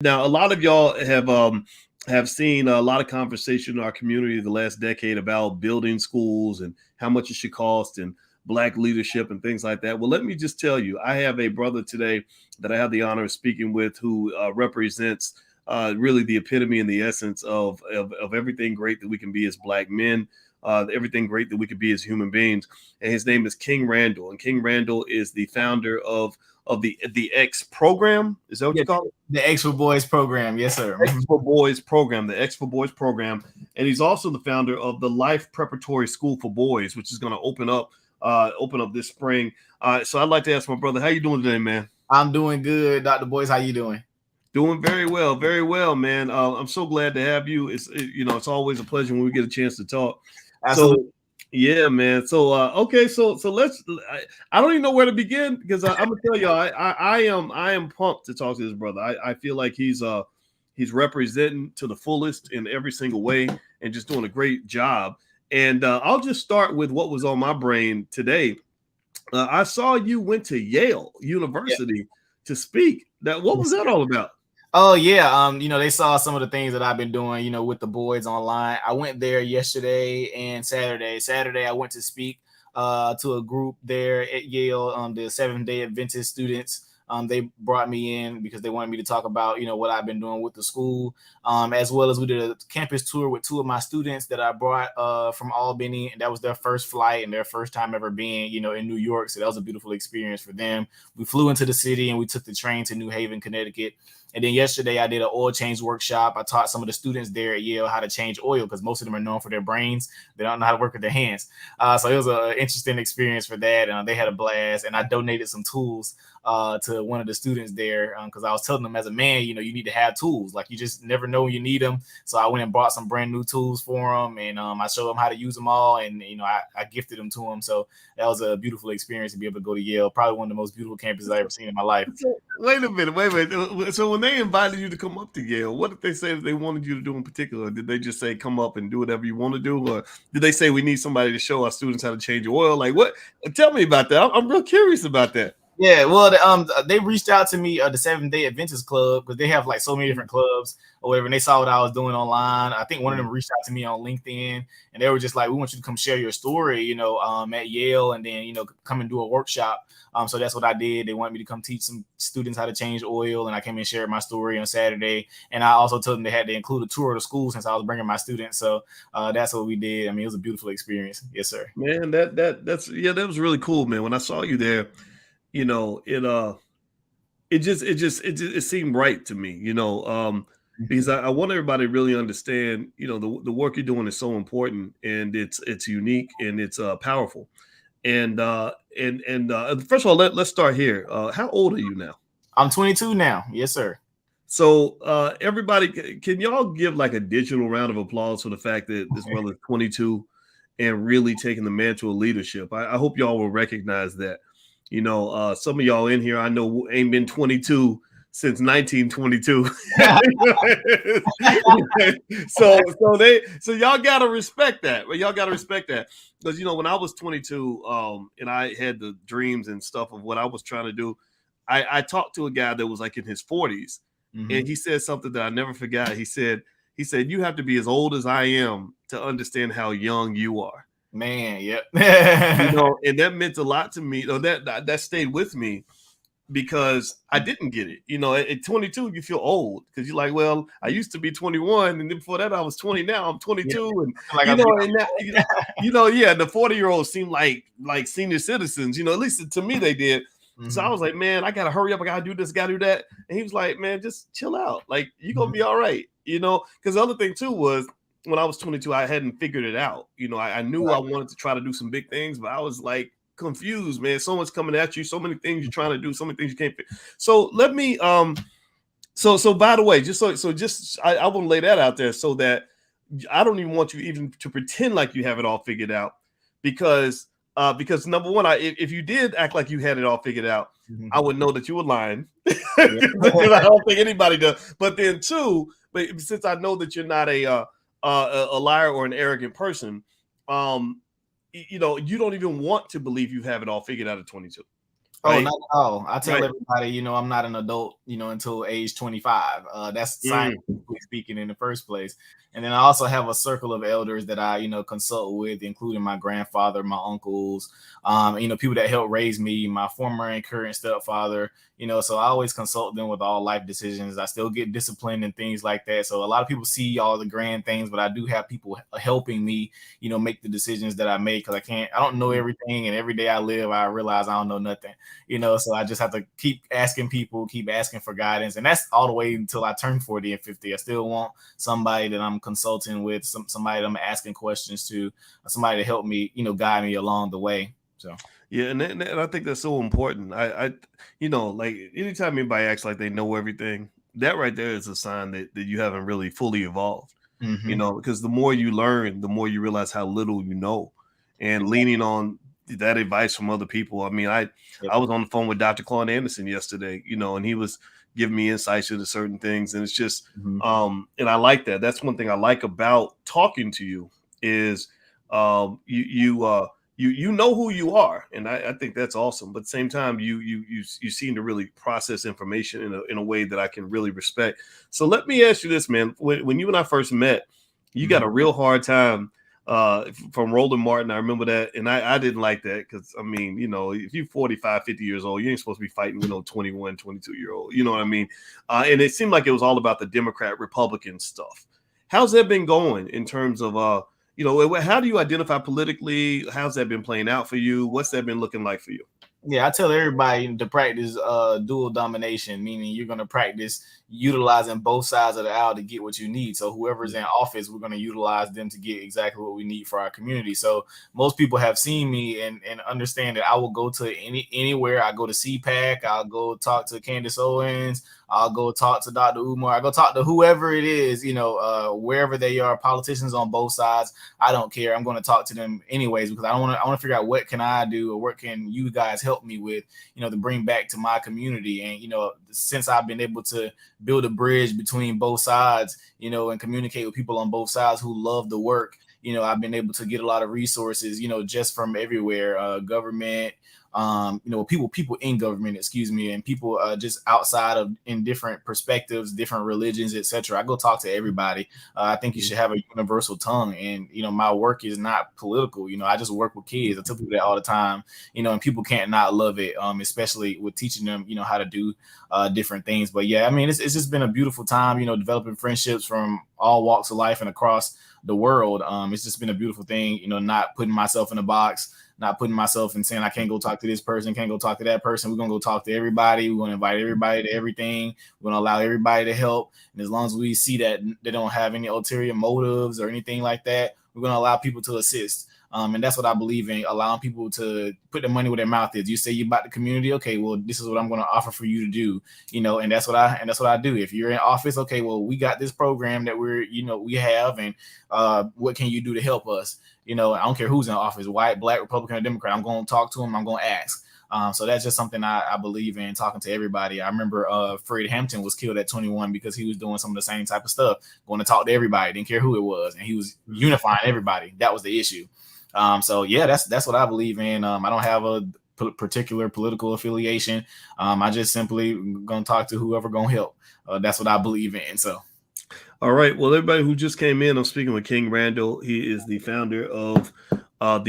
Now, a lot of y'all have seen a lot of conversation in our community the last decade about building schools and how much it should cost and black leadership and things like that. Well, let me just tell you, I have a brother today that I have the honor of speaking with who represents really the epitome and the essence of everything great that we can be as black men, everything great that we could be as human beings. And his name is King Randall. And King Randall is the founder of the X program. Is that what Yeah, you call it? the X for Boys program. Yes, sir. X for Boys program, the X for Boys program, and he's also the founder of the Life Preparatory School for Boys, which is going to open up this spring. So I'd like to ask my brother, how you doing today, man? I'm doing good, Dr. Boys. How you doing? Doing very well, man. I'm so glad to have you. It's always a pleasure when we get a chance to talk. Absolutely. So yeah, man. So okay, so let's. I don't even know where to begin because I'm gonna tell you, I am pumped to talk to this brother. I feel like he's representing to the fullest in every single way and just doing a great job. And I'll just start with what was on my brain today. I saw you went to Yale University to speak. What was that all about? Oh yeah, they saw some of the things that I've been doing, with the boys online. I went there yesterday and Saturday. Saturday I went to speak to a group there at Yale, the Seventh-day Adventist students. They brought me in because they wanted me to talk about, what I've been doing with the school, as well as we did a campus tour with two of my students that I brought from Albany, and that was their first flight and their first time ever being, in New York. So that was a beautiful experience for them. We flew into the city and we took the train to New Haven, Connecticut. And then yesterday I did an oil change workshop. I taught some of the students there at Yale how to change oil because most of them are known for their brains. They don't know how to work with their hands. So it was an interesting experience for that. They had a blast. And I donated some tools to one of the students there because I was telling them as a man, you need to have tools. Like you just never know when you need them. So I went and bought some brand new tools for them. And I showed them how to use them all. And, I gifted them to them. So that was a beautiful experience to be able to go to Yale. Probably one of the most beautiful campuses I've ever seen in my life. So, wait a minute, wait. So when they invited you to come up to Yale, what did they say that they wanted you to do in particular? Did they just say come up and do whatever you want to do, or did they say we need somebody to show our students how to change oil? Like what? Tell me about that. I'm real curious about that. Yeah, well, they reached out to me, the Seventh-day Adventist Club, because they have like so many different clubs or whatever, and they saw what I was doing online. I think one of them reached out to me on LinkedIn, and they were just like, "We want you to come share your story, at Yale, and then come and do a workshop." So that's what I did. They wanted me to come teach some students how to change oil, and I came and shared my story on Saturday. And I also told them they had to include a tour of the school since I was bringing my students. So that's what we did. I mean, it was a beautiful experience. Yes, sir. Man, that was really cool, man. When I saw you there, it seemed right to me, because I want everybody to really understand, the work you're doing is so important and it's unique and it's powerful. And first of all, let's start here. How old are you now? I'm 22 now. Yes, sir. So everybody, can y'all give like a digital round of applause for the fact that this brother is 22 and really taking the mantle of leadership? I hope y'all will recognize that. Some of y'all in here I know ain't been 22 since 1922. so y'all gotta respect that. Y'all gotta respect that because when I was 22, and I had the dreams and stuff of what I was trying to do, I talked to a guy that was like in his 40s, and he said something that I never forgot. He said you have to be as old as I am to understand how young you are. Man, yep. And that meant a lot to me. That stayed with me because I didn't get it. At 22, you feel old because you're like, well, I used to be 21, and then before that, I was 20. Now I'm 22, and the 40-year-olds seem like senior citizens. At least to me they did. So I was like, man, I gotta hurry up. I gotta do this, gotta do that. And he was like, man, just chill out. Like you're gonna be all right. Because the other thing too was, when I was 22, I hadn't figured it out. I knew I wanted to try to do some big things, but I was like confused, man. So much coming at you, so many things you're trying to do, so many things you can't fit. So let me so by the way, just I want to lay that out there so that I don't even want you even to pretend like you have it all figured out because number one, if you did act like you had it all figured out, I would know that you were lying because I don't think anybody does. But then two, but since I know that you're not a liar or an arrogant person, you don't even want to believe you have it all figured out at 22. Oh, right? not at all. I tell Right. everybody, I'm not an adult, until age 25. That's Mm. scientifically speaking in the first place. And then I also have a circle of elders that I, consult with, including my grandfather, my uncles, people that helped raise me, my former and current stepfather, so I always consult them with all life decisions. I still get disciplined and things like that. So a lot of people see all the grand things, but I do have people helping me, make the decisions that I make, because I don't know everything. And every day I live, I realize I don't know nothing. So I just have to keep asking people, keep asking for guidance. And that's all the way until I turn 40 and 50. I still want somebody that I'm consulting with, somebody that I'm asking questions to, somebody to help me, guide me along the way. So Yeah, and I think that's so important. Like anytime anybody acts like they know everything, that right there is a sign that you haven't really fully evolved. Because the more you learn, the more you realize how little you know, and exactly. leaning on that advice from other people. I mean, I was on the phone with Dr. Claude Anderson yesterday, and he was giving me insights into certain things, and it's just, and I like that. That's one thing I like about talking to you is, you know who you are, and I think that's awesome. But at the same time, you seem to really process information in a way that I can really respect. So let me ask you this, man. When you and I first met, you got a real hard time from Roland Martin. I remember that, and I didn't like that because, I mean, if you're 45, 50 years old, you ain't supposed to be fighting with no 21, 22-year-old. You know what I mean? And it seemed like it was all about the Democrat Republican stuff. How's that been going in terms of how do you identify politically? How's that been playing out for you? What's that been looking like for you? Yeah, I tell everybody to practice dual domination, meaning you're going to practice utilizing both sides of the aisle to get what you need. So whoever's in office, we're going to utilize them to get exactly what we need for our community. So most people have seen me and understand that I will go to anywhere. I go to CPAC, I'll go talk to Candace Owens, I'll go talk to Dr. Umar, I go talk to whoever it is, wherever they are, politicians on both sides. I don't care. I'm going to talk to them anyways, because I want to figure out what can I do, or what can you guys help me with, to bring back to my community. And, since I've been able to build a bridge between both sides, and communicate with people on both sides who love the work, I've been able to get a lot of resources, just from everywhere, government, people in government, excuse me, and people just outside of, in different perspectives, different religions, etc. I go talk to everybody. I think you should have a universal tongue, and my work is not political. I just work with kids. I tell people that all the time, and people can't not love it, especially with teaching them, how to do different things. But yeah, I mean, it's just been a beautiful time, developing friendships from all walks of life and across the world. It's just been a beautiful thing, not putting myself in a box, not putting myself and saying I can't go talk to this person, can't go talk to that person. We're gonna go talk to everybody. We're gonna invite everybody to everything. We're gonna allow everybody to help. And as long as we see that they don't have any ulterior motives or anything like that, we're gonna allow people to assist. And that's what I believe in, allowing people to put their money where their mouth is. You say you about the community, okay, well, this is what I'm going to offer for you to do, and that's what I do. If you're in office, okay, well, we got this program that we have, and what can you do to help us? I don't care who's in office, white, black, Republican, or Democrat. I'm going to talk to them. I'm going to ask. So that's just something I believe in, talking to everybody. I remember Fred Hampton was killed at 21 because he was doing some of the same type of stuff, going to talk to everybody, didn't care who it was, and he was unifying everybody. That was the issue. So yeah, that's what I believe in. I don't have a particular political affiliation. I just simply gonna talk to whoever gonna help. That's what I believe in. So. All right. Well, everybody who just came in, I'm speaking with King Randall. He is the founder of I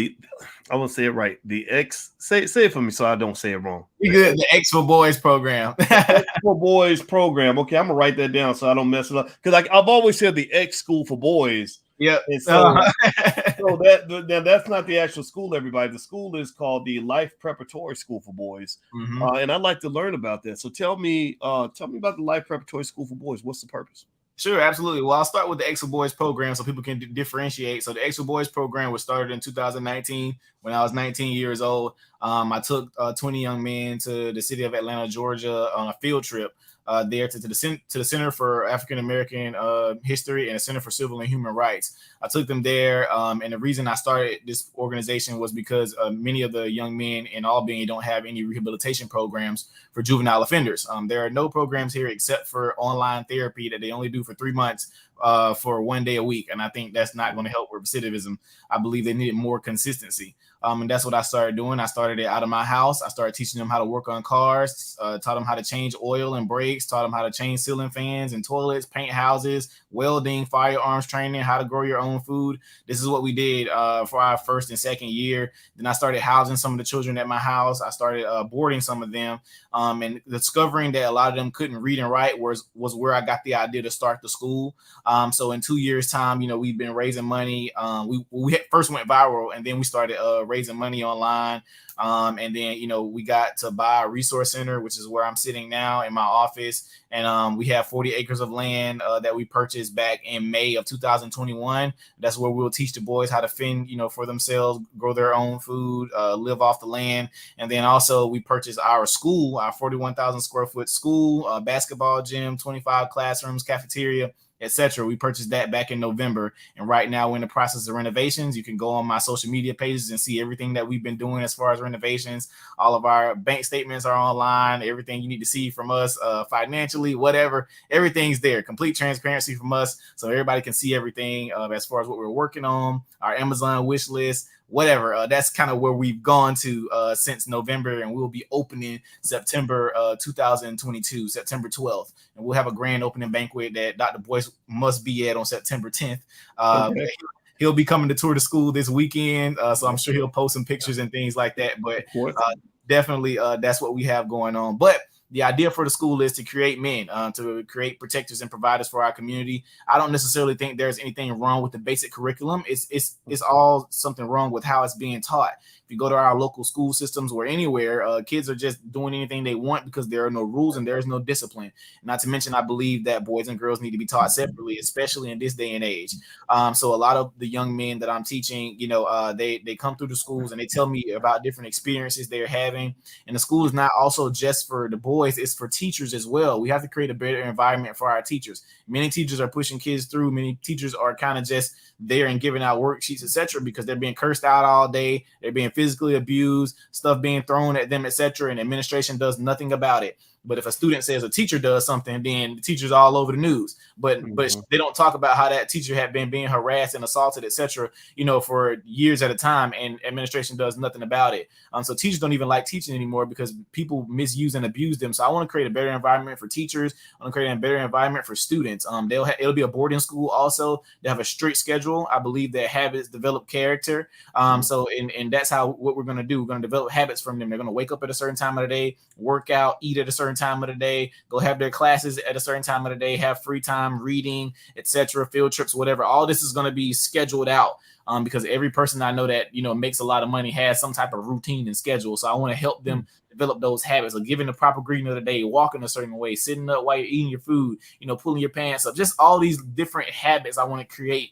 want to say it right. The X. Say it for me so I don't say it wrong. You good? The X for Boys program. X for Boys program. Okay, I'm gonna write that down so I don't mess it up. Because I've always said the X School for Boys. Yeah. So that's not the actual school, everybody. The school is called the Life Preparatory School for Boys. And I'd like to learn about that. So tell me about the Life Preparatory School for Boys. What's the purpose? Sure, absolutely. Well, I'll start with the X for Boys program so people can differentiate. So the X for Boys program was started in 2019 when I was 19 years old. I took 20 young men to the city of Atlanta, Georgia on a field trip there to the Center for African American History and the Center for Civil and Human Rights. I took them there, and the reason I started this organization was because many of the young men in Albany don't have any rehabilitation programs for juvenile offenders. There are no programs here except for online therapy that they only do for 3 months for 1 day a week. And I think that's not going to help with recidivism. I believe they needed more consistency. And that's what I started doing. I started it out of my house. I started teaching them how to work on cars, taught them how to change oil and brakes, taught them how to change ceiling fans and toilets, paint houses, welding, firearms training, how to grow your own food. This is what we did for our first and second year. Then I started housing some of the children at my house. I started boarding some of them, and discovering that a lot of them couldn't read and write was where I got the idea to start the school. So in 2 years' time, we've been raising money. We first went viral, and then we started raising money online. And then, we got to buy a resource center, which is where I'm sitting now in my office. And we have 40 acres of land that we purchased back in May of 2021. That's where we'll teach the boys how to fend, for themselves, grow their own food, live off the land. And then also we purchased our school, our 41,000 square foot school, basketball gym, 25 classrooms, cafeteria, etc. We purchased that back in November, and right now we're in the process of renovations. You can go on my social media pages and see everything that we've been doing as far as renovations. All of our bank statements are online. Everything you need to see from us financially, whatever, everything's there. Complete transparency from us, so everybody can see everything as far as what we're working on, our Amazon wish list, whatever. That's kind of where we've gone to since November, and we'll be opening September 2022, September 12th. And we'll have a grand opening banquet that Dr. Boyce must be at on September 10th. Okay. He'll be coming to tour the school this weekend, so I'm sure he'll post some pictures and things like that. But definitely that's what we have going on. But the idea for the school is to create men, to create protectors and providers for our community. I don't necessarily think there's anything wrong with the basic curriculum. It's all something wrong with how it's being taught. If you go to our local school systems or anywhere, kids are just doing anything they want because there are no rules and there is no discipline. Not to mention, I believe that boys and girls need to be taught separately, especially in this day and age. So a lot of the young men that I'm teaching, they come through the schools and they tell me about different experiences they're having. And the school is not also just for the boys, it's for teachers as well. We have to create a better environment for our teachers. Many teachers are pushing kids through. Many teachers are kind of just there and giving out worksheets, etc., because they're being cursed out all day. They're being physically abused, stuff being thrown at them, etc., and administration does nothing about it. But if a student says a teacher does something, then the teacher's all over the news. But they don't talk about how that teacher had been being harassed and assaulted, etc., for years at a time, and administration does nothing about it. So teachers don't even like teaching anymore because people misuse and abuse them. So I want to create a better environment for teachers. I want to create a better environment for students. It'll be a boarding school also. They have a strict schedule. I believe that habits develop character. So that's what we're going to do. We're going to develop habits from them. They're going to wake up at a certain time of the day, work out, eat at a certain time of the day, go have their classes at a certain time of the day, have free time, reading, etc., field trips, whatever. All this is going to be scheduled out because every person I know that makes a lot of money has some type of routine and schedule. So I want to help them develop those habits of giving the proper greeting of the day, walking a certain way, sitting up while you're eating your food, pulling your pants up, just all these different habits I want to create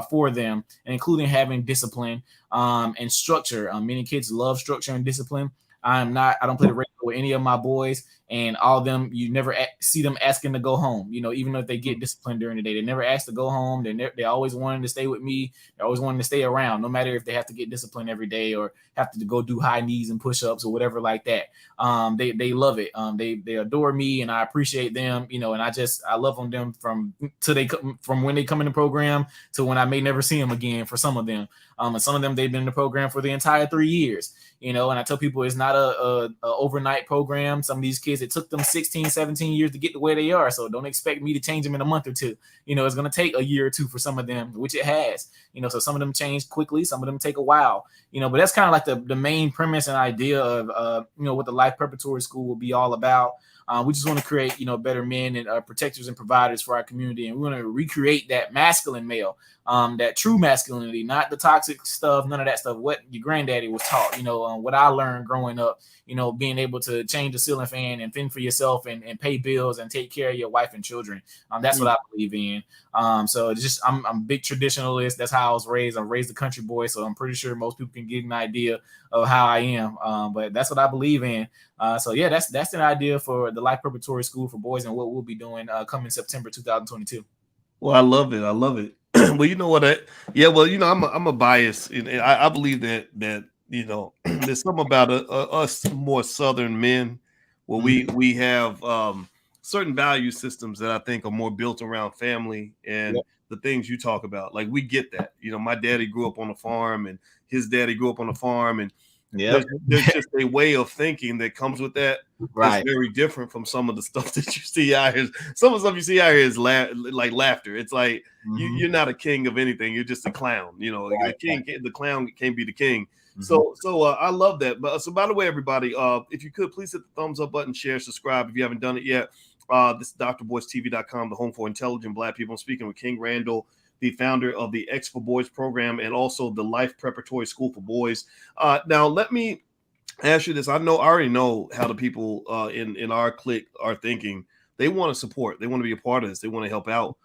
for them, and including having discipline and structure. Many kids love structure and discipline. I don't play the radio with any of my boys, and all of them, you never see them asking to go home. Even if they get disciplined during the day, they never ask to go home. They always wanting to stay with me. They're always wanting to stay around, no matter if they have to get disciplined every day or have to go do high knees and push-ups or whatever like that. They love it. They adore me, and I appreciate them. And I love on them from when they come in the program to when I may never see them again. For some of them, and some of them they've been in the program for the entire 3 years. And I tell people it's not a overnight program. Some of these kids, it took them 16, 17 years to get to where they are. So don't expect me to change them in a month or two. It's going to take a year or two for some of them, which it has. So some of them change quickly. Some of them take a while. But that's kind of like the main premise and idea of, what the Life Preparatory School will be all about. We just want to create, better men and protectors and providers for our community. And we want to recreate that masculine male. that true masculinity, not the toxic stuff, none of that stuff. What your granddaddy was taught, what I learned growing up, being able to change the ceiling fan and fend for yourself and pay bills and take care of your wife and children. That's what I believe in. So it's just I'm a big traditionalist. That's how I was raised. I'm raised a country boy, so I'm pretty sure most people can get an idea of how I am. But that's what I believe in. So yeah, that's an idea for the Life Preparatory School for Boys and what we'll be doing coming September 2022. Well, I love it. I love it. Well, you know what? I'm a bias, and I believe that there's something about us more Southern men where we have certain value systems that I think are more built around family and the things you talk about. Like we get that. My daddy grew up on a farm, and his daddy grew up on a farm, and there's just a way of thinking that comes with that. Right. It's very different from some of the stuff that you see out here. Some of the stuff you see out here is like laughter. It's like you're not a king of anything. You're just a clown. The clown can't be the king. So I love that. But so by the way, everybody, if you could please hit the thumbs up button, share, subscribe if you haven't done it yet. This is drboystv.com, the home for intelligent Black people. I'm speaking with King Randall, the founder of the X for Boys program and also the Life Preparatory School for Boys. Now, let me ask you this. I already know how the people in our clique are thinking. They want to support. They want to be a part of this. They want to help out.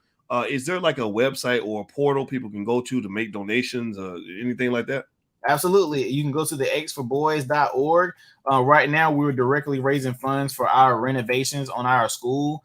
Is there like a website or a portal people can go to make donations or anything like that? Absolutely. You can go to the xforboys.org. Right now, we're directly raising funds for our renovations on our school.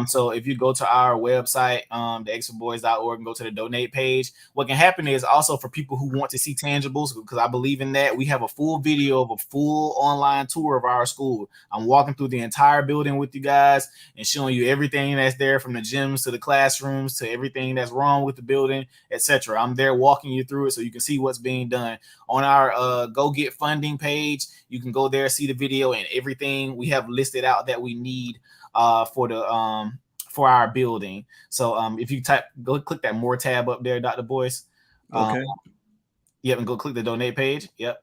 So if you go to our website, the xforboys.org, and go to the donate page, what can happen is also for people who want to see tangibles, because I believe in that, we have a full video of a full online tour of our school. I'm walking through the entire building with you guys and showing you everything that's there, from the gyms to the classrooms to everything that's wrong with the building, etc. I'm there walking you through it so you can see what's being done. On our Go Get Funding page, you can go there, see the video and everything we have listed out that we need for our building. So if you go click that more tab up there, Dr. Boyce. Okay. Yep, and go click the donate page. Yep.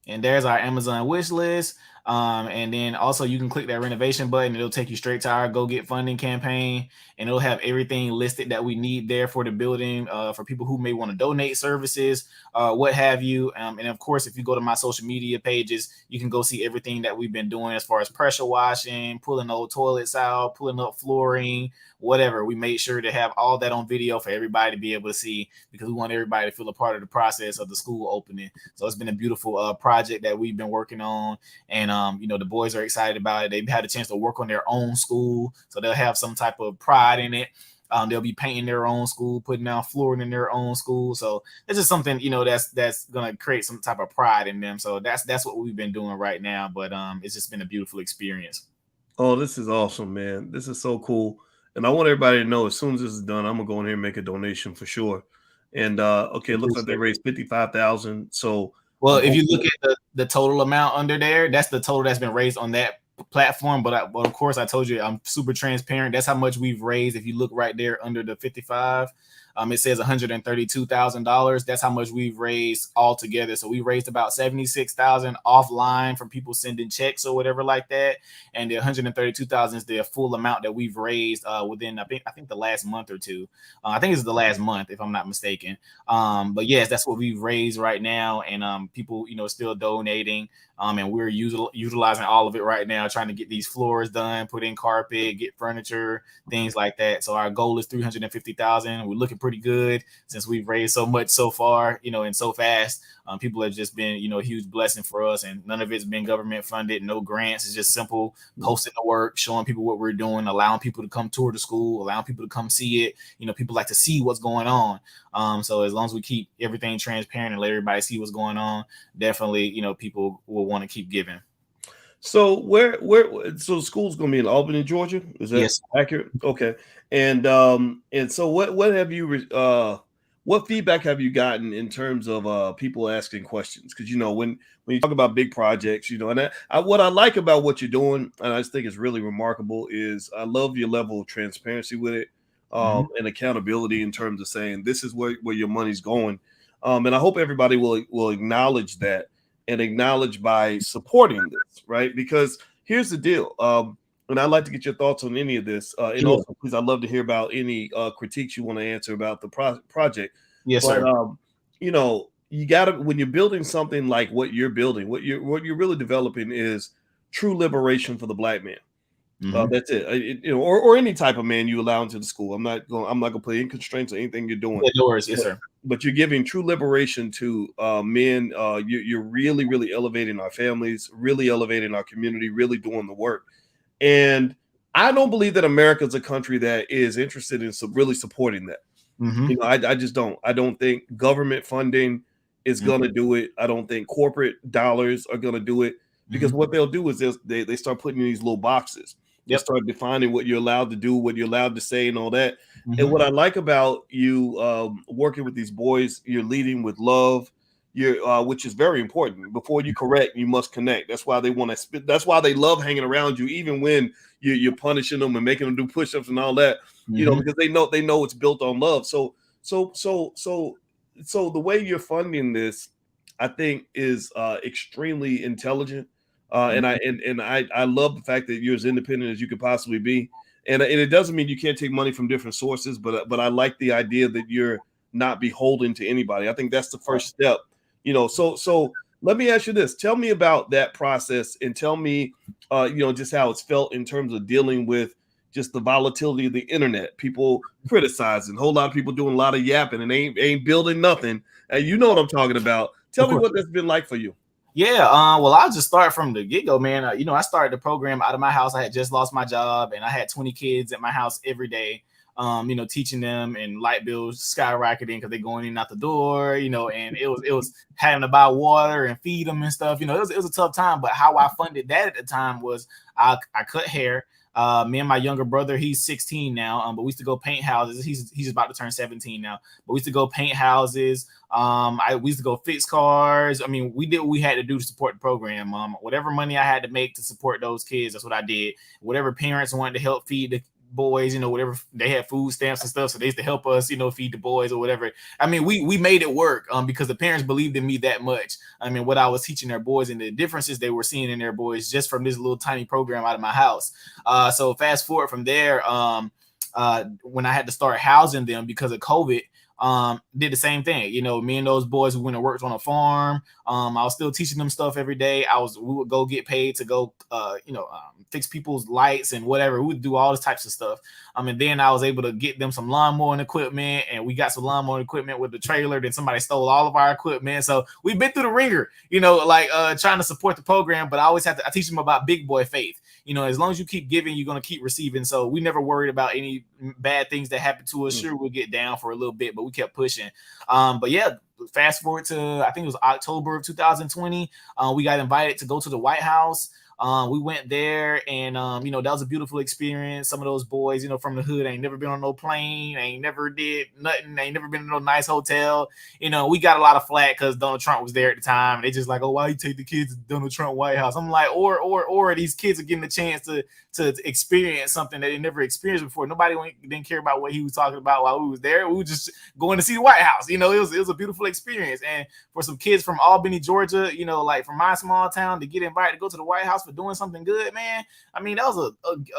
And there's our Amazon wish list. And then also you can click that renovation button. It'll take you straight to our Go Get Funding campaign, and it'll have everything listed that we need there for the building, for people who may want to donate services, what have you. And of course, if you go to my social media pages, you can go see everything that we've been doing as far as pressure washing, pulling old toilets out, pulling up flooring, whatever. We made sure to have all that on video for everybody to be able to see, because we want everybody to feel a part of the process of the school opening. So it's been a beautiful project that we've been working on. And the boys are excited about it. They've had a chance to work on their own school, so they'll have some type of pride in it. They'll be painting their own school, putting down flooring in their own school. So it's just something, that's gonna create some type of pride in them. So that's what we've been doing right now. But it's just been a beautiful experience. Oh, this is awesome, man. This is so cool. And I want everybody to know, as soon as this is done, I'm gonna go in here and make a donation for sure. And okay, it looks like they raised $55,000. So well, if you look at the total amount under there, that's the total that's been raised on that platform. But of course, I told you I'm super transparent. That's how much we've raised. If you look right there under the 55, it says $132,000. That's how much we've raised all together. So we raised about $76,000 offline from people sending checks or whatever like that, and the $132,000 is the full amount that we've raised within I think the last month or two. I think it's the last month, if I'm not mistaken. But yes, that's what we've raised right now, and people still donating. And we're utilizing all of it right now, trying to get these floors done, put in carpet, get furniture, things like that. So our goal is $350,000. We're looking pretty good since we've raised so much so far, and so fast. People have just been, a huge blessing for us, and none of it's been government funded, no grants. It's just simple posting the work, showing people what we're doing, allowing people to come tour the school, allowing people to come see it. People like to see what's going on. So as long as we keep everything transparent and let everybody see what's going on, definitely, people will want to keep giving. So so the school's going to be in Albany, Georgia? Is that accurate? Okay. And so what have you what feedback have you gotten in terms of people asking questions? Because when you talk about big projects, and what I like about what you're doing, and I just think it's really remarkable, is I love your level of transparency with it, and accountability in terms of saying this is where your money's going, and I hope everybody will acknowledge that, and acknowledge by supporting this, right? Because here's the deal. and I'd like to get your thoughts on any of this. And Sure. also, please, I'd love to hear about any critiques you want to answer about the project. Yes, But sir. you know, you gotta, when you're building something like what you're building, what you're really developing is true liberation for the black man. Mhm. That's it. You know, or any type of man you allow into the school. I'm not gonna put any constraints on anything you're doing. Yeah, doors. Yes, But, sir. but you're giving true liberation to men. You're really, really elevating our families, really elevating our community, really doing the work. And I don't believe that America is a country that is interested in really supporting that. Mhm. You know, I just don't. I don't think government funding is Mhm. going to do it. I don't think corporate dollars are going to do it, because Mhm. what they'll do is they start putting in these little boxes. They Yep. start defining what you're allowed to do, what you're allowed to say, and all that. And Mhm. what I like about you working with these boys, you're leading with love. You're, which is very important. Before you correct, you must connect. That's why they want to spit. That's why they love hanging around you, even when you're punishing them and making them do push-ups and all that. You know, Mhm. because they know it's built on love. So the way you're funding this, I think, is extremely intelligent. And Mhm. I love the fact that you're as independent as you could possibly be. And it doesn't mean you can't take money from different sources, but I like the idea that you're not beholden to anybody. I think that's the Right. first step. You know, so let me ask you this. Tell me about that process, and tell me you know, just how it's felt in terms of dealing with just the volatility of the internet, people criticizing, a whole lot of people doing a lot of yapping and ain't building nothing. And you know what I'm talking about. Tell Of me course. what that's been like for you. Yeah, well, I'll just start from the get-go, man. I started the program out of my house. I had just lost my job, and I had 20 kids at my house every day. Teaching them, and light bills skyrocketing because they're going in and out the door. And it was having to buy water and feed them and stuff. It was a tough time. But how I funded that at the time was I cut hair. Me and my younger brother, he's 16 now. But we used to go paint houses. He's about to turn 17 now. But we used to go paint houses. We used to go fix cars. I mean, we did what we had to do to support the program. Whatever money I had to make to support those kids, that's what I did. Whatever parents wanted to help feed the boys, whatever, they had food stamps and stuff, so they used to help us, feed the boys or whatever. I mean, we made it work because the parents believed in me that much. I mean, what I was teaching their boys and the differences they were seeing in their boys just from this little tiny program out of my house. So fast forward from there, when I had to start housing them because of COVID, did the same thing. Me and those boys who went and worked on a farm. I was still teaching them stuff every day. We would go get paid to go, fix people's lights and whatever. We would do all this types of stuff. And then I was able to get them some lawnmowing equipment, and we got some lawnmowing equipment with the trailer. Then somebody stole all of our equipment. So we've been through the ringer, trying to support the program. But I teach them about big boy faith. As long as you keep giving, you're going to keep receiving. So we never worried about any bad things that happen to us. Sure, we'll get down for a little bit, but we kept pushing. But yeah, fast forward to, I think it was October of 2020. We got invited to go to the White House. We went there, and that was a beautiful experience. Some of those boys, from the hood, ain't never been on no plane, ain't never did nothing, ain't never been in no nice hotel. We got a lot of flack because Donald Trump was there at the time. And they just like, oh, why you take the kids to Donald Trump White House? I'm like, or these kids are getting the chance to experience something that they never experienced before. Nobody didn't care about what he was talking about while we was there. We were just going to see the White House. It was a beautiful experience. And for some kids from Albany, Georgia, like from my small town, to get invited to go to the White House for doing something good, man. I mean, that was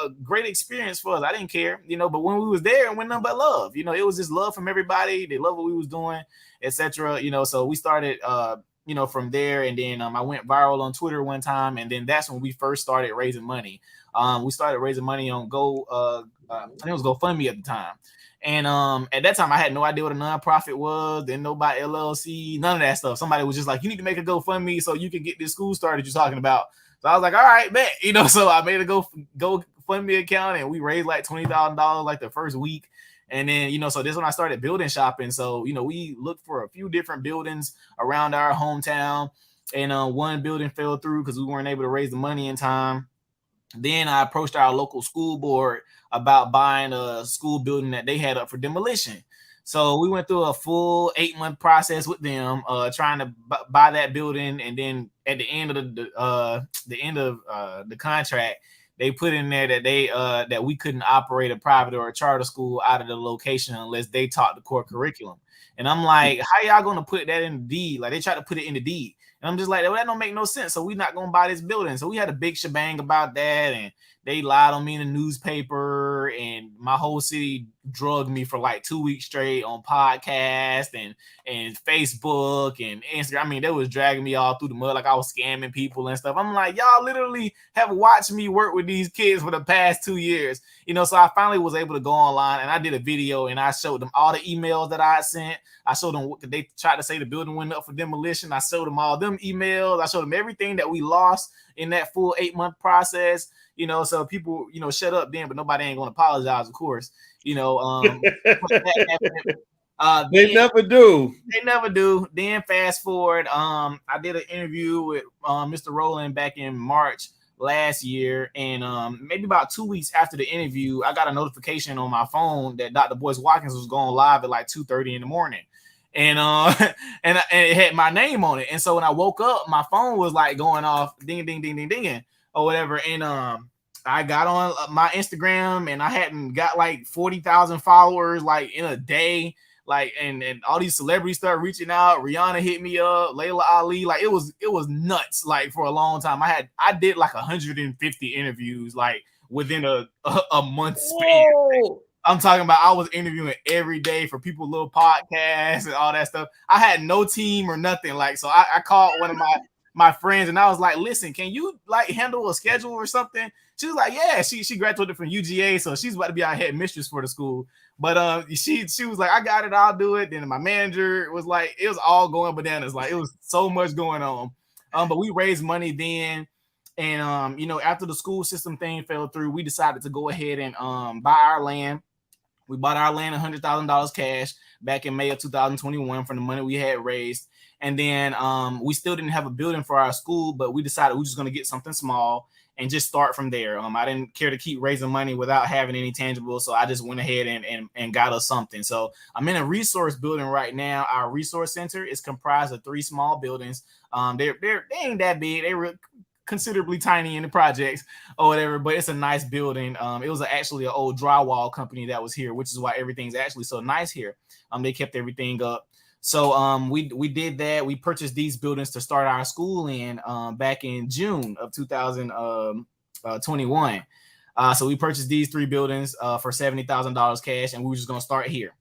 a great experience for us. I didn't care, but when we was there, it went nothing but love. It was just love from everybody. They loved what we was doing, etc. So we started from there. And then I went viral on Twitter one time, and then that's when we first started raising money. We started raising money on I think it was GoFundMe at the time. And at that time, I had no idea what a nonprofit was. Didn't know about LLC, none of that stuff. Somebody was just like, you need to make a GoFundMe so you can get this school started you're talking about. So I was like, all right, bet. So I made a GoFundMe account, and we raised like $20,000 like the first week. And then, so this is when I started building shopping. So, we looked for a few different buildings around our hometown, and one building fell through because we weren't able to raise the money in time. Then I approached our local school board about buying a school building that they had up for demolition. So we went through a full 8-month process with them, trying to buy that building. And then at the end of the contract, they put in there that that we couldn't operate a private or a charter school out of the location unless they taught the core curriculum. And I'm like, how y'all gonna put that in the deed? Like, they try to put it in the deed. And I'm just like, well, that don't make no sense. So we're not gonna buy this building. So we had a big shebang about that, and They lied on me in the newspaper, and my whole city drugged me for like 2 weeks straight on podcast and Facebook and Instagram. I mean, they was dragging me all through the mud like I was scamming people and stuff. I'm like, y'all literally have watched me work with these kids for the past 2 years. So I finally was able to go online, and I did a video, and I showed them all the emails that I had sent. I showed them what they tried to say the building went up for demolition. I showed them all them emails. I showed them everything that we lost in that full 8-month process. So people, shut up then, but nobody ain't gonna apologize, of course. They never do. They never do. Then fast forward, I did an interview with Mr. Rowland back in March last year, and maybe about 2 weeks after the interview, I got a notification on my phone that Dr. Boyce Watkins was going live at like 2:30 in the morning. And and it had my name on it. And so when I woke up, my phone was like going off, ding, ding, ding, ding, ding, or whatever. And I got on my Instagram, and I hadn't got like 40,000 followers like in a day. Like, and all these celebrities started reaching out. Rihanna hit me up, Layla Ali. Like, it was nuts. Like, for a long time, I did like 150 interviews like within a month span. Whoa. I'm talking about I was interviewing every day for people, little podcasts and all that stuff. I had no team or nothing. Like, so I called one of my friends, and I was like, listen, can you like handle a schedule or something? She was like, yeah, she graduated from UGA, so she's about to be our head mistress for the school. But she was like, I got it, I'll do it. Then my manager was like, it was all going bananas. Like, it was so much going on. But we raised money then. And after the school system thing fell through, we decided to go ahead and buy our land. We bought our land $100,000 cash back in May of 2021 from the money we had raised. And then we still didn't have a building for our school, but we decided we were just going to get something small and just start from there. I didn't care to keep raising money without having any tangible, so I just went ahead and got us something. So I'm in a resource building right now. Our resource center is comprised of 3 small buildings. They ain't that big. They were considerably tiny in the projects or whatever, but it's a nice building. It was actually an old drywall company that was here, which is why everything's actually so nice here. They kept everything up. So we did that. We purchased these buildings to start our school in back in June of 2021. So we purchased these 3 buildings for $70,000 cash, and we were just gonna start here.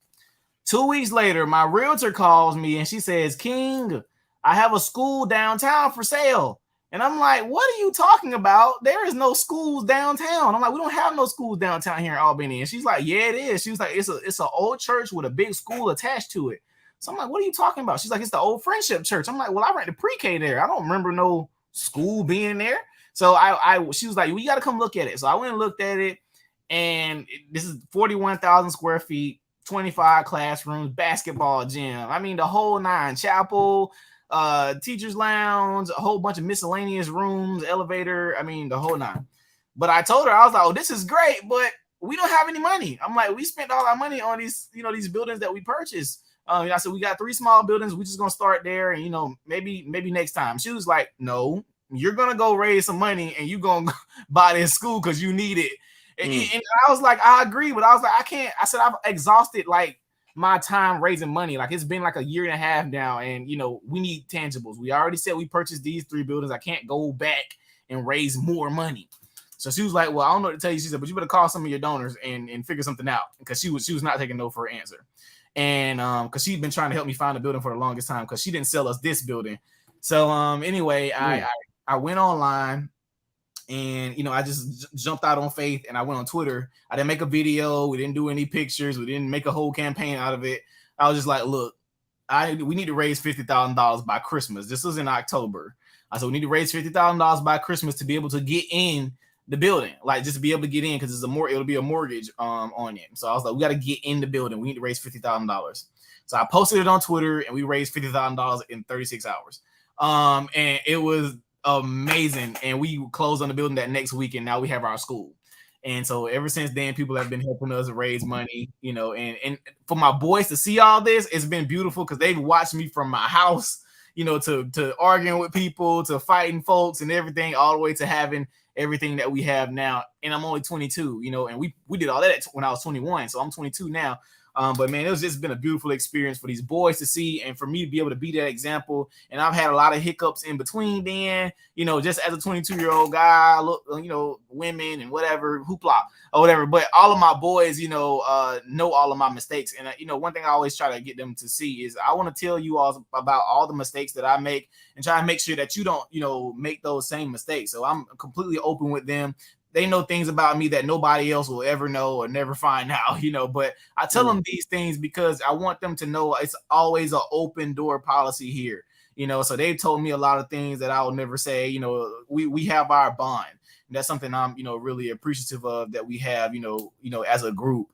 2 weeks later, my realtor calls me and she says, King, I have a school downtown for sale. And I'm like, what are you talking about? There is no schools downtown. I'm like, we don't have no schools downtown here in Albany. And she's like, yeah, it is. She was like, it's an old church with a big school attached to it. So I'm like, what are you talking about? She's like, it's the old Friendship Church. I'm like, well, I ran the pre-K there. I don't remember no school being there. So she was like, well, you got to come look at it. So I went and looked at it, and this is 41,000 square feet, 25 classrooms, basketball gym. I mean, the whole 9, chapel, teacher's lounge, a whole bunch of miscellaneous rooms, elevator. I mean, the whole 9. But I told her, I was like, oh, this is great, but we don't have any money. I'm like, we spent all our money on these, these buildings that we purchased. I said, we got 3 small buildings. We're just going to start there. And, maybe next time. She was like, no, you're going to go raise some money and you're going to buy this school because you need it. And I was like, I agree. But I was like, I can't. I said, I've exhausted like my time raising money. Like, it's been like a year and a half now. And, we need tangibles. We already said we purchased these 3 buildings. I can't go back and raise more money. So she was like, well, I don't know what to tell you. She said, but you better call some of your donors and figure something out, because she was not taking no for an answer. And because she'd been trying to help me find a building for the longest time, because she didn't sell us this building. So anyway, I went online, and I just jumped out on faith, and I went on Twitter. I didn't make a video. We didn't do any pictures. We didn't make a whole campaign out of it. I was just like, look, we need to raise $50,000 by Christmas. This was in October. I said, we need to raise $50,000 by Christmas to be able to get in the building, like just to be able to get in, because it'll be a mortgage on it. So I was like, we got to get in the building. We need to raise $50,000. So I posted it on Twitter, and we raised $50,000 in 36 hours. And it was amazing. And we closed on the building that next week, and now we have our school. And so ever since then, people have been helping us raise money, and for my boys to see all this, it's been beautiful, because they've watched me from my house, to arguing with people, to fighting folks and everything, all the way to having everything that we have now and I'm only 22, and we did all that when I was 21. So I'm 22 now. But man, it's just been a beautiful experience for these boys to see and for me to be able to be that example. And I've had a lot of hiccups in between then, just as a 22-year-old guy, look, women and whatever, hoopla or whatever. But all of my boys, know all of my mistakes. And, one thing I always try to get them to see is I want to tell you all about all the mistakes that I make and try to make sure that you don't, make those same mistakes. So I'm completely open with them. They know things about me that nobody else will ever know or never find out, but I tell them these things because I want them to know it's always an open door policy here, so they've told me a lot of things that I will never say. We have our bond. And that's something I'm, really appreciative of that we have, as a group.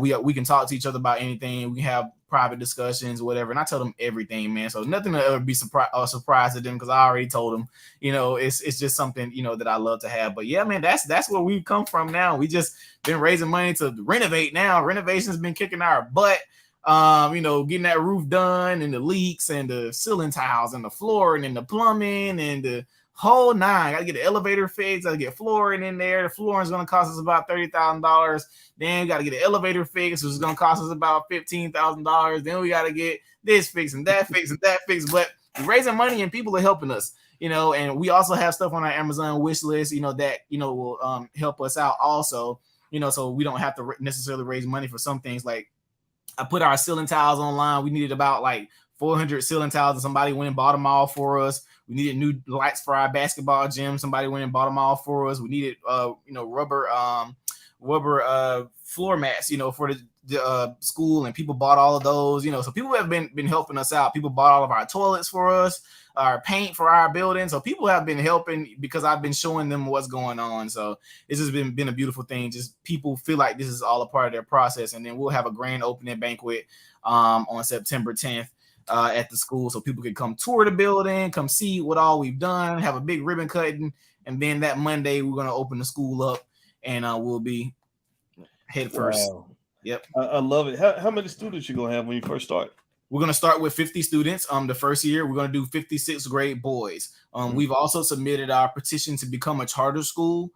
We can talk to each other about anything. We have private discussions, whatever. And I tell them everything, man. So nothing to ever be surprised to them because I already told them, it's just something, that I love to have. But yeah, man, that's where we've come from now. We just been raising money to renovate now. Renovation's been kicking our butt. Getting that roof done and the leaks and the ceiling tiles and the flooring and the plumbing and the whole nine. Gotta get the elevator fixed. Gotta get flooring in there. The flooring is gonna cost us about $30,000. Then we gotta get the elevator fixed, which is gonna cost us about $15,000. Then we gotta get this fixed and that fixed and that fixed. But we're raising money and people are helping us. And we also have stuff on our Amazon wish list. That will help us out also. So we don't have to necessarily raise money for some things. Like I put our ceiling tiles online. We needed about like 400 ceiling tiles, and somebody went and bought them all for us. We needed new lights for our basketball gym. Somebody went and bought them all for us. We needed, rubber floor mats, for the school, and people bought all of those. So people have been helping us out. People bought all of our toilets for us, our paint for our building. So people have been helping because I've been showing them what's going on. So it's just been a beautiful thing. Just people feel like this is all a part of their process, and then we'll have a grand opening banquet on September 10th. At the school, so people can come tour the building, come see what all we've done, have a big ribbon cutting, and then that Monday we're gonna open the school up, and we'll be head first. Wow. Yep, I love it. How many students you gonna have when you first start? We're gonna start with 50 students. The first year we're gonna do 56th grade boys. We've also submitted our petition to become a charter school.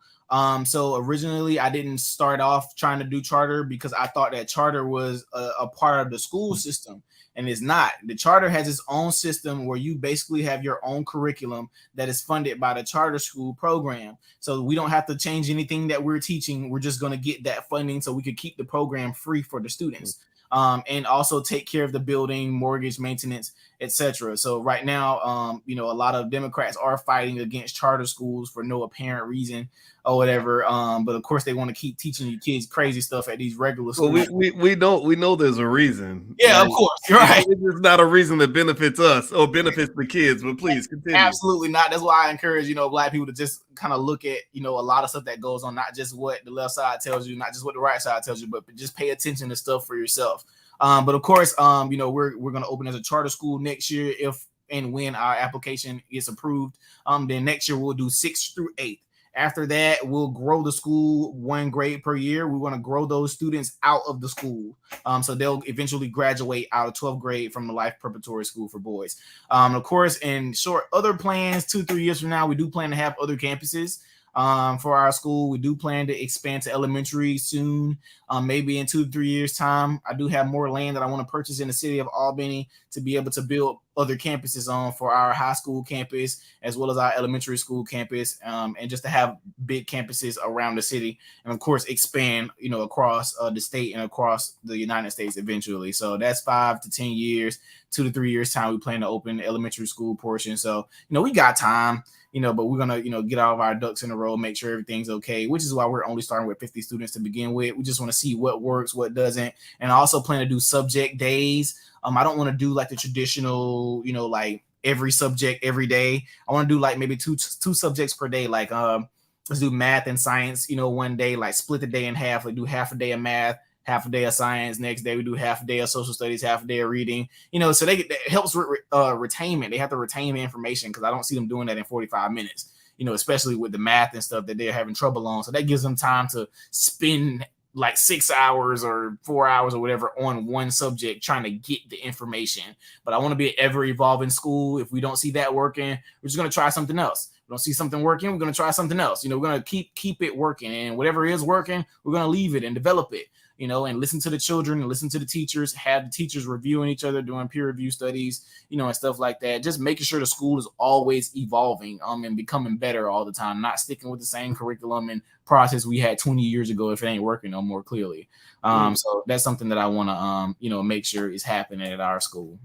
So originally I didn't start off trying to do charter because I thought that charter was a part of the school system. And it's not. The charter has its own system where you basically have your own curriculum that is funded by the charter school program. So we don't have to change anything that we're teaching. We're just going to get that funding so we could keep the program free for the students. And also take care of the building, mortgage, maintenance, etc. So right now, a lot of Democrats are fighting against charter schools for no apparent reason or whatever. But of course, they want to keep teaching you kids crazy stuff at these regular schools. Well, we know there's a reason. Yeah, of course, you're right. It's not a reason that benefits us or benefits the kids. But please continue. Absolutely not. That's why I encourage Black people to just kind of look at a lot of stuff that goes on, not just what the left side tells you, not just what the right side tells you, but just pay attention to stuff for yourself. But of course, we're going to open as a charter school next year if and when our application is approved. Then next year we'll do 6th through 8th. After that, we'll grow the school 1 grade per year. We want to grow those students out of the school. So they'll eventually graduate out of 12th grade from the Life Preparatory School for boys. Of course, in short, other plans, 2-3 years from now, we do plan to have other campuses. For our school, we do plan to expand to elementary soon, maybe in 2 to 3 years time. I do have more land that I want to purchase in the city of Albany to be able to build other campuses on for our high school campus as well as our elementary school campus, and just to have big campuses around the city, and of course expand across the state and across the United States eventually. So that's 5 to 10 years, 2 to 3 years time we plan to open the elementary school portion. So we got time, but we're gonna get all of our ducks in a row, make sure everything's okay, which is why we're only starting with 50 students to begin with. We just want to see what works, what doesn't. And I also plan to do subject days. I don't want to do like the traditional, like every subject every day. I want to do like maybe two subjects per day. Like let's do math and science, one day, like split the day in half. We do half a day of math, half a day of science. Next day we do half a day of social studies, half a day of reading. So that helps with retainment. They have to retain the information because I don't see them doing that in 45 minutes. Especially with the math and stuff that they're having trouble on. So that gives them time to spend like 6 hours or 4 hours or whatever on one subject trying to get the information. But I want to be an ever evolving school. If we don't see that working, we're just going to try something else. don't see something working, we're going to try something else. We're going to keep it working, and whatever is working, we're going to leave it and develop it. And listen to the children and listen to the teachers, have the teachers reviewing each other, doing peer review studies, and stuff like that. Just making sure the school is always evolving and becoming better all the time, not sticking with the same curriculum and process we had 20 years ago if it ain't working no more clearly. So that's something that I want to, make sure is happening at our school.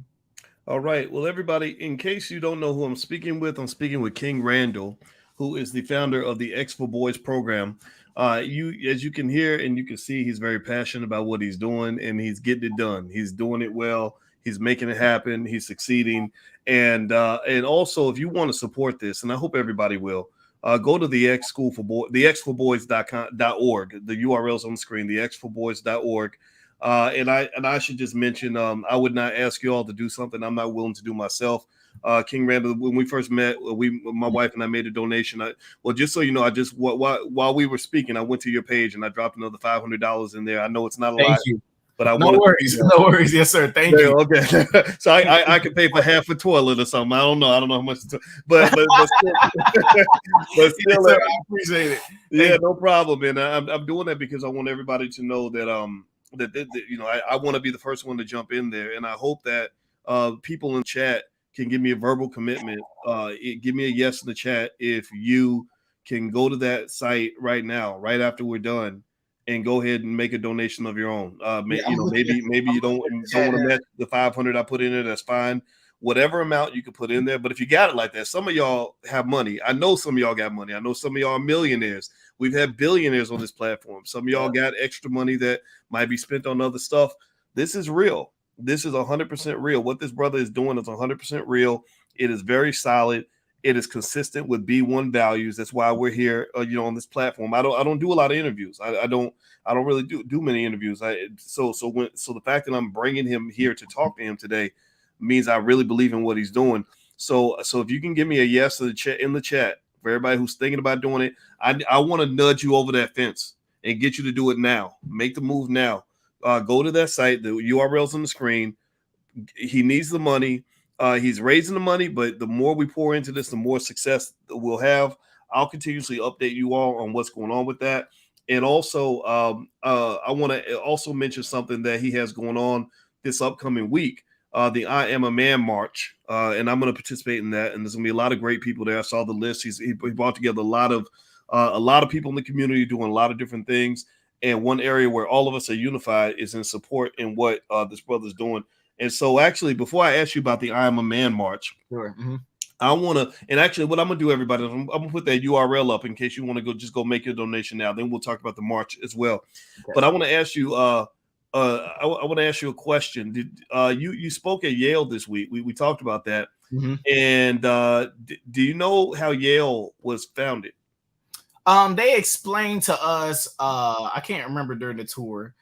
All right. Well, everybody, in case you don't know who I'm speaking with King Randall, who is the founder of the X for Boys program. As you can hear and you can see, he's very passionate about what he's doing, and he's getting it done. He's doing it well. He's making it happen. He's succeeding. And also, if you want to support this, and I hope everybody will, go to the xforboys.org. The URL's on the screen, the xforboys.org. And I should just mention, I would not ask you all to do something I'm not willing to do myself. King Randall, when we first met, my wife and I made a donation. Just so you know, while we were speaking, I went to your page and I dropped another $500 in there. I know it's not a lot. Thank you. But no worries. Yes, sir. Thank you. Okay. So I could pay for half a toilet or something. I don't know how much, but still, yes, sir, I appreciate it. Yeah, no problem. And I'm doing that because I want everybody to know that I want to be the first one to jump in there, and I hope that people in chat can give me a verbal commitment. Give me a yes in the chat if you can go to that site right now, right after we're done, and go ahead and make a donation of your own. Maybe you don't want to match the 500 I put in there. That's fine. Whatever amount you can put in there. But if you got it like that, some of y'all have money. I know some of y'all got money. I know some of y'all are millionaires. We've had billionaires on this platform. Some of y'all got extra money that might be spent on other stuff. This is real. This is 100% real. What this brother is doing is 100% real. It is very solid. It is consistent with B1 values. That's why we're here, on this platform. I don't do a lot of interviews. I don't really do many interviews. So the fact that I'm bringing him here to talk to him today means I really believe in what he's doing. So if you can give me a yes in the chat for everybody who's thinking about doing it, I want to nudge you over that fence and get you to do it now. Make the move now. Go to that site. The URL's on the screen. He needs the money. He's raising the money, but the more we pour into this, the more success we'll have. I'll continuously update you all on what's going on with that. And also, I want to also mention something that he has going on this upcoming week, the I Am a Man March. And I'm going to participate in that. And there's going to be a lot of great people there. I saw the list. He brought together a lot of people in the community doing a lot of different things. And one area where all of us are unified is in support in what this brother's doing. And so actually, before I ask you about the I Am a Man March, sure. Mm-hmm. I want to, and actually what I'm going to do, everybody, I'm going to put that URL up in case you want to go make your donation now. Then we'll talk about the march as well. Okay. But I want to ask you, I want to ask you a question. Did you spoke at Yale this week? We talked about that. Mm-hmm. And do you know how Yale was founded? They explained to us, I can't remember during the tour.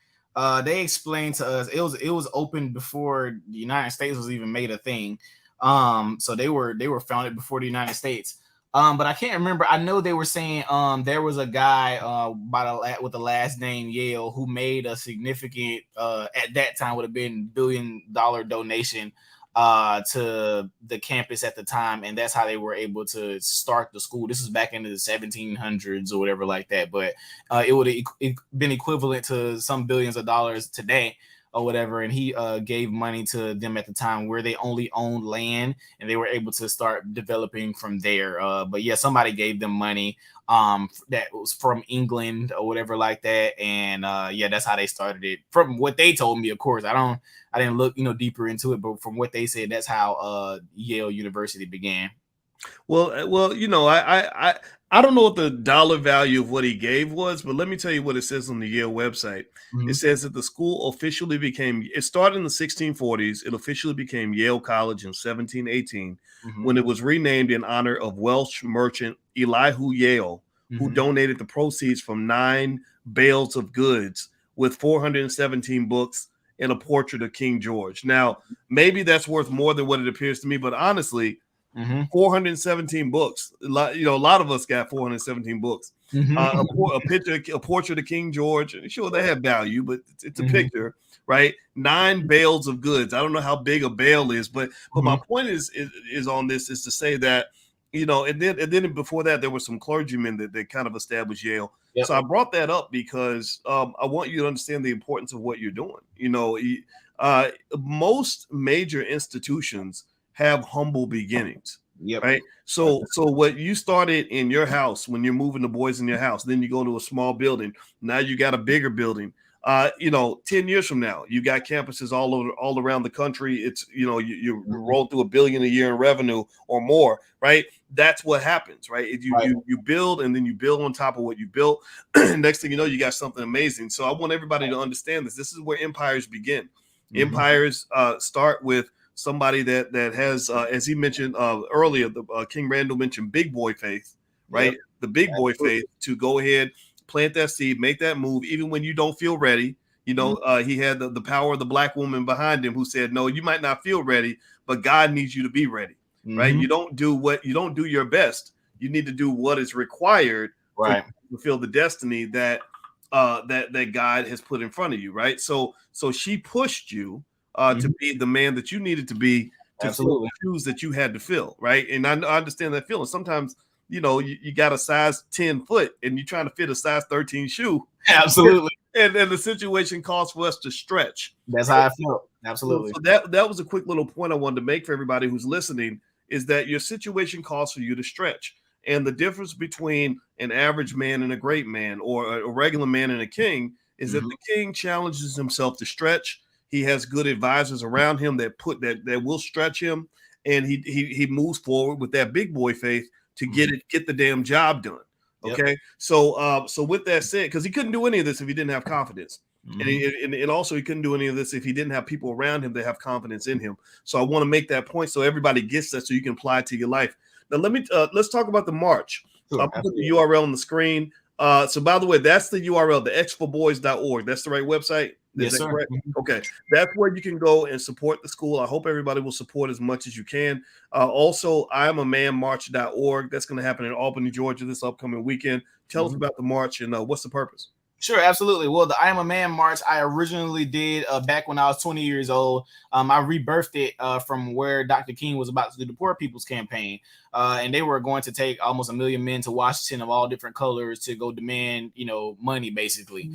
They explained to us it was open before the United States was even made a thing. So they were founded before the United States. But I can't remember. I know they were saying there was a guy with the last name Yale who made a significant at that time would have been $1 billion donation to the campus at the time, and that's how they were able to start the school. This was back into the 1700s or whatever like that, but it would have been equivalent to some billions of dollars today or whatever, and he gave money to them at the time where they only owned land, and they were able to start developing from there. But yeah, somebody gave them money that was from England or whatever like that, and yeah, that's how they started it. From what they told me, of course, I didn't look deeper into it, but from what they said, that's how Yale University began. Well, I don't know what the dollar value of what he gave was, but let me tell you what it says on the Yale website. Mm-hmm. It says that the school officially it started in the 1640s. It officially became Yale College in 1718, mm-hmm. when it was renamed in honor of Welsh merchant Elihu Yale, mm-hmm. who donated the proceeds from 9 bales of goods with 417 books and a portrait of King George. Now, maybe that's worth more than what it appears to me, but honestly, mm-hmm. 417 books. A lot of us got 417 books. Mm-hmm. A portrait of King George. Sure, they have value, but it's a mm-hmm. picture, right? 9 bales of goods. I don't know how big a bale is, but mm-hmm. my point is on this is to say that you know, and then before that, there were some clergymen that kind of established Yale. Yep. So I brought that up because I want you to understand the importance of what you're doing. You know, most major institutions have humble beginnings. Yep. Right. So what you started in your house when you're moving the boys in your house, then you go to a small building. Now you got a bigger building. You know, 10 years from now, you got campuses all around the country. It's, you know, you roll through $1 billion a year in revenue or more, right? That's what happens, right? You build, and then you build on top of what you built. Next thing you know, you got something amazing. So I want everybody to understand this. This is where empires begin. Empires start with somebody that has, as he mentioned earlier, King Randall mentioned big boy faith, right? Yep. The big boy faith to go ahead, plant that seed, make that move, even when you don't feel ready. You know, he had the power of the black woman behind him who said, no, you might not feel ready, but God needs you to be ready, right? You don't do your best. You need to do what is required to fulfill the destiny that God has put in front of you, right? So she pushed you to be the man that you needed to be, to fill the shoes that you had to fill, right? And I understand that feeling. Sometimes, you know, you got a size 10 foot and you're trying to fit a size 13 shoe. Absolutely. And the situation calls for us to stretch. That's how I feel. Absolutely. So that was a quick little point I wanted to make for everybody who's listening, is that your situation calls for you to stretch. And the difference between an average man and a great man, or a regular man and a king, is that the king challenges himself to stretch. He has good advisors around him that will stretch him, and he moves forward with that big boy faith to get the damn job done. Okay. Yep. So with that said, because he couldn't do any of this if he didn't have confidence. And also he couldn't do any of this if he didn't have people around him that have confidence in him. So I want to make that point so everybody gets that, so you can apply it to your life. Now let's talk about the march. Sure, I'll put the URL on the screen. So by the way, that's the URL, the xforboys.org. That's the right website. Is that correct? Okay. That's where you can go and support the school. I hope everybody will support as much as you can. Also, IamAManMarch.org. That's going to happen in Albany, Georgia this upcoming weekend. Tell us about the march and what's the purpose? Sure, absolutely. Well, the I Am a Man March, I originally did back when I was 20 years old. I rebirthed it from where Dr. King was about to do the Poor People's Campaign. And they were going to take almost 1 million men to Washington of all different colors to go demand, you know, money, basically.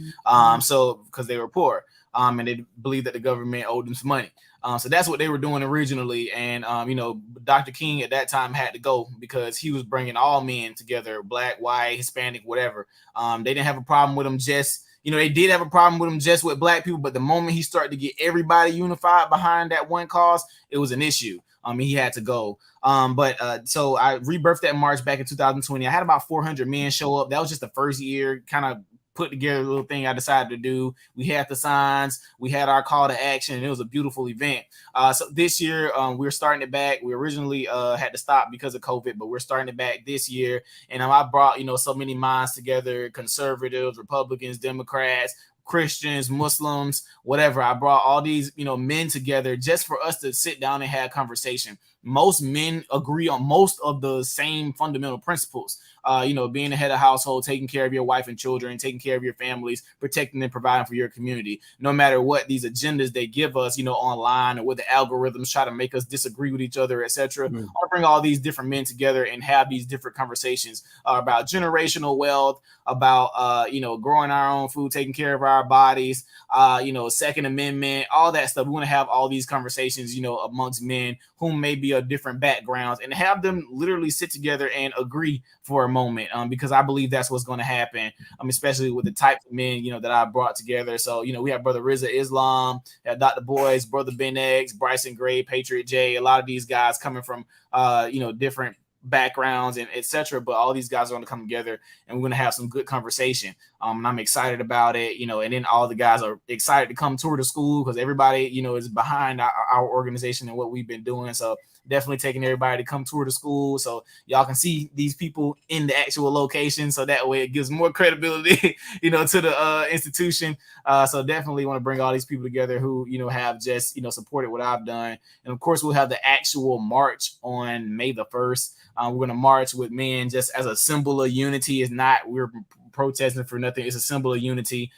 So because they were poor. And they believed that the government owed them some money. So that's what they were doing originally. And, you know, Dr. King at that time had to go because he was bringing all men together, black, white, Hispanic, whatever. They didn't have a problem with him just, you know, they did have a problem with him just with black people. But the moment he started to get everybody unified behind that one cause, it was an issue. He had to go. So I rebirthed that march back in 2020. I had about 400 men show up. That was just the first year, kind of put together a little thing I decided to do. We had the signs, we had our call to action, and it was a beautiful event. So this year, we're starting it back. We originally had to stop because of COVID, but we're starting it back this year. And I brought, you know, so many minds together, conservatives, Republicans, Democrats, Christians, Muslims, whatever. I brought all these, you know, men together just for us to sit down and have a conversation. Most men agree on most of the same fundamental principles. You know, being the head of household, taking care of your wife and children, taking care of your families, protecting and providing for your community. No matter what these agendas they give us, you know, online, or what the algorithms try to make us disagree with each other, etc. I'll bring all these different men together and have these different conversations about generational wealth, about, you know, growing our own food, taking care of our bodies, you know, Second Amendment, all that stuff. We want to have all these conversations, you know, amongst men who may be of different backgrounds, and have them literally sit together and agree for a moment, because I believe that's what's going to happen, especially with the type of men, you know, that I brought together. So, you know, we have Brother Rizza Islam, Dr. Boyce, Brother Ben X, Bryson Gray, Patriot J, a lot of these guys coming from, you know, different backgrounds and etc. But all these guys are going to come together, and we're going to have some good conversation. And I'm excited about it, you know, and then all the guys are excited to come tour the school because everybody, you know, is behind our organization and what we've been doing. So definitely taking everybody to come tour the school so y'all can see these people in the actual location. So that way it gives more credibility, you know, to the institution. So definitely want to bring all these people together who, you know, have just, you know, supported what I've done. And of course, we'll have the actual march on May the 1st. We're going to march with men just as a symbol of unity. It's not, we're protesting for nothing. It's a symbol of unity.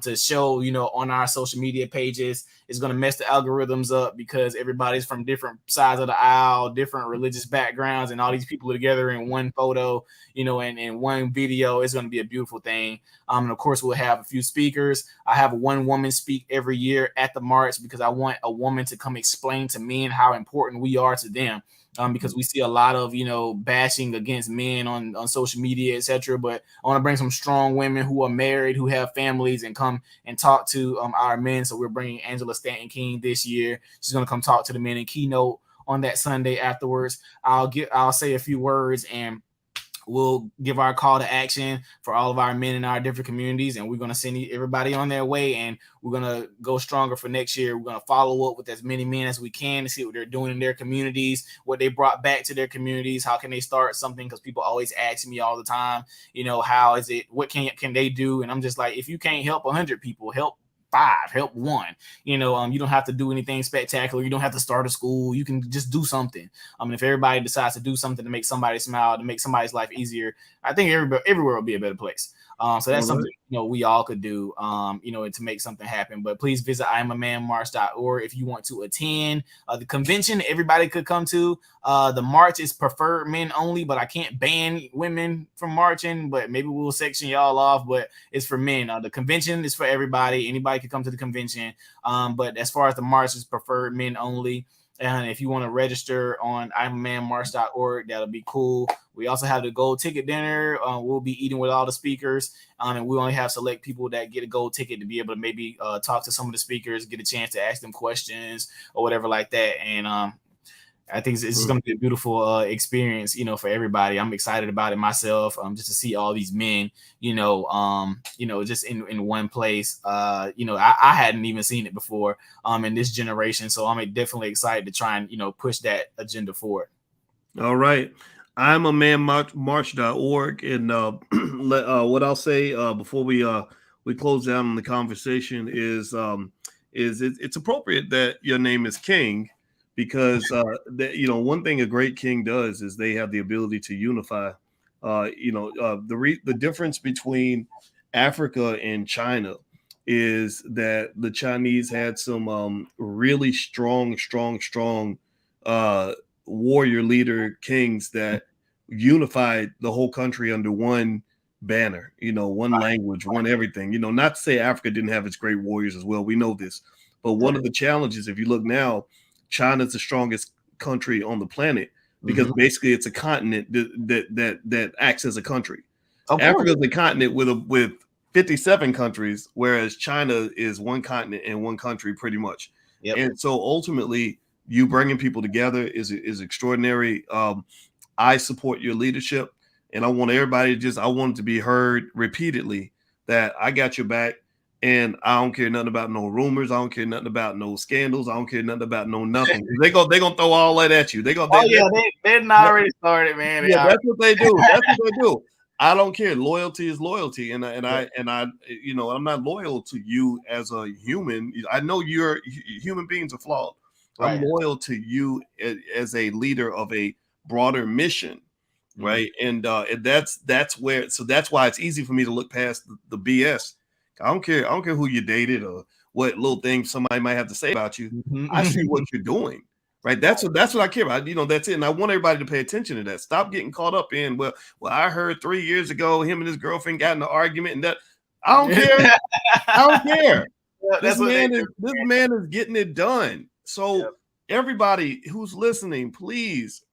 to show, on our social media pages. It's going to mess the algorithms up because everybody's from different sides of the aisle, different religious backgrounds, and all these people are together in one photo, and in one video. It's going to be a beautiful thing. And of course, we'll have a few speakers. I have one woman speak every year at the march because I want a woman to come explain to men how important we are to them. Because we see a lot of, bashing against men on social media, etc. But I want to bring some strong women who are married, who have families, and come and talk to our men. So we're bringing Angela Stanton King this year. She's going to come talk to the men and keynote on that Sunday afterwards. I'll say a few words and we'll give our call to action for all of our men in our different communities, and we're going to send everybody on their way, and we're going to go stronger for next year. We're going to follow up with as many men as we can to see what they're doing in their communities, what they brought back to their communities, how can they start something, because people always ask me all the time, how is it, what can they do? And I'm just like, if you can't help 100 people, help 5, help 1. You don't have to do anything spectacular. You don't have to start a school. You can just do something. If everybody decides to do something to make somebody smile, to make somebody's life easier, I think everywhere will be a better place. So that's something we all could do, to make something happen. But please visit IamAManMarch.org if you want to attend the convention. Everybody could come to. The march is preferred men only, but I can't ban women from marching. But maybe we'll section y'all off. But it's for men. The convention is for everybody. Anybody could come to the convention. But as far as the march is preferred men only. And if you want to register on IamAManMarch.org, that'll be cool. We also have the gold ticket dinner. We'll be eating with all the speakers. And we only have select people that get a gold ticket to be able to maybe talk to some of the speakers, get a chance to ask them questions or whatever like that. And I think it's going to be a beautiful experience, for everybody. I'm excited about it myself, just to see all these men, just in one place. I hadn't even seen it before in this generation. So I'm definitely excited to try and, push that agenda forward. All right. I'm a manmarch.org. And what I'll say before we close down on the conversation is it's appropriate that your name is King. Because one thing a great king does is they have the ability to unify. The difference between Africa and China is that the Chinese had some really strong warrior leader kings that unified the whole country under one banner. One language, one everything. Not to say Africa didn't have its great warriors as well. We know this, but one of the challenges, if you look now, China's the strongest country on the planet because basically it's a continent that acts as a country. Africa is a continent with 57 countries, whereas China is one continent and one country pretty much. Yep. And so ultimately, you bringing people together is extraordinary. I support your leadership, and I want everybody I want it to be heard repeatedly that I got your back. And I don't care nothing about no rumors. I don't care nothing about no scandals. I don't care nothing about no nothing. They gonna throw all that at you. They're already started, man. Yeah, that's what they do. That's what they do. I don't care. Loyalty is loyalty, and I I'm not loyal to you as a human. I know human beings are flawed. Right. I'm loyal to you as a leader of a broader mission, right? And that's why it's easy for me to look past the BS. I don't care who you dated or what little things somebody might have to say about you. I see what you're doing, right? That's what I care about. That's it. And I want everybody to pay attention to that. Stop getting caught up in, well, I heard 3 years ago him and his girlfriend got in an argument, and that I don't care. I don't care. This man is getting it done. So everybody who's listening, please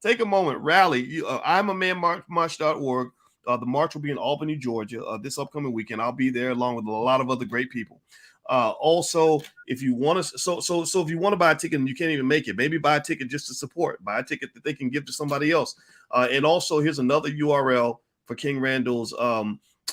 take a moment, rally. I'm a manmarch.org. The march will be in Albany, Georgia, this upcoming weekend. I'll be there along with a lot of other great people. Also, if you want to, so if you want to buy a ticket and you can't even make it, maybe buy a ticket just to support. Buy a ticket that they can give to somebody else. And also, here's another URL for King Randall's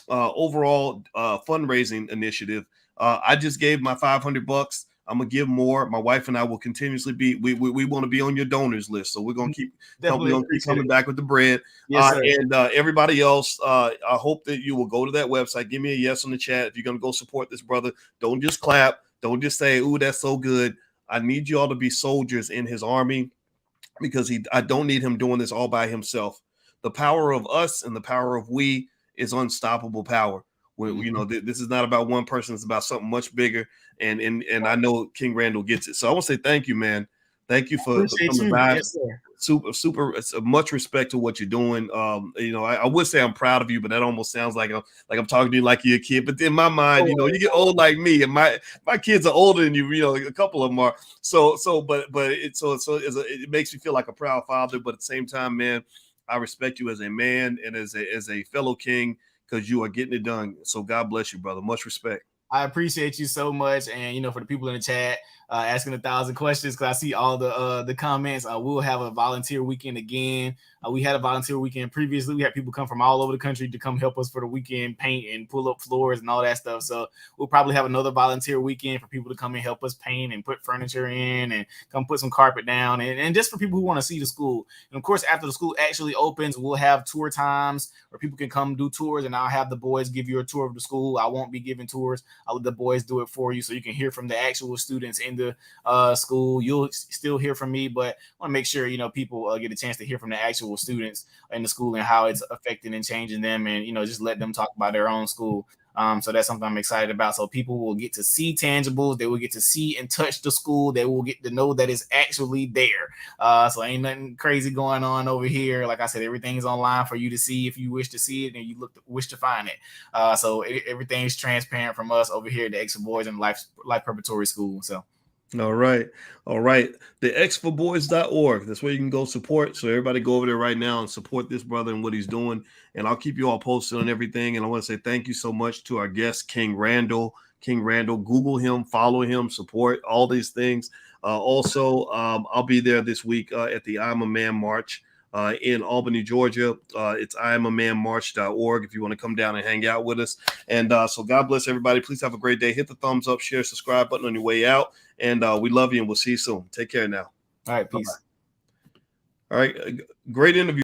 overall fundraising initiative. I just gave my $500. I'm gonna give more. My wife and I will continuously be. We want to be on your donors list, so we're gonna keep coming back with the bread. Yes, and everybody else, I hope that you will go to that website. Give me a yes on the chat if you're gonna go support this brother. Don't just clap. Don't just say, "Ooh, that's so good." I need you all to be soldiers in his army because I don't need him doing this all by himself. The power of us and the power of we is unstoppable power. When you know this is not about one person; it's about something much bigger. And I know King Randall gets it. So I want to say thank you, man. Thank you for coming by. Yes, sir. Super. It's much respect to what you're doing. You know, I would say I'm proud of you, but that almost sounds like I'm talking to you like you're a kid. But in my mind, you know, you get old like me, and my kids are older than you. You know, a couple of them are. It makes me feel like a proud father. But at the same time, man, I respect you as a man and as a fellow king because you are getting it done. So God bless you, brother. Much respect. I appreciate you so much, and you know, for the people in the chat asking 1,000 questions, because I see all the comments. We'll have a volunteer weekend again. We had a volunteer weekend previously. We had people come from all over the country to come help us for the weekend, paint and pull up floors and all that stuff. So we'll probably have another volunteer weekend for people to come and help us paint and put furniture in and come put some carpet down, and just for people who want to see the school. And of course, after the school actually opens, we'll have tour times where people can come do tours, and I'll have the boys give you a tour of the school. I won't be giving tours. I'll let the boys do it for you so you can hear from the actual students in the school. You'll still hear from me, but I want to make sure, you know, people get a chance to hear from the actual students in the school and how it's affecting and changing them, and, you know, just let them talk about their own school. So that's something I'm excited about. So people will get to see tangibles. They will get to see and touch the school. They will get to know that it's actually there. So ain't nothing crazy going on over here. Like I said, everything's online for you to see if you wish to see it and you wish to find it. So everything's transparent from us over here at the Extra Boys and Life Preparatory School. So. All right. The xforboys.org. That's where you can go support. So everybody go over there right now and support this brother and what he's doing. And I'll keep you all posted on everything. And I want to say thank you so much to our guest, King Randall. Google him, follow him, support all these things. Also, I'll be there this week at the I'm a Man March in Albany, Georgia. It's IamAManMarch.org if you want to come down and hang out with us. And so God bless everybody. Please have a great day. Hit the thumbs up, share, subscribe button on your way out. And we love you, and we'll see you soon. Take care now. All right, peace. Bye-bye. All right, great interview.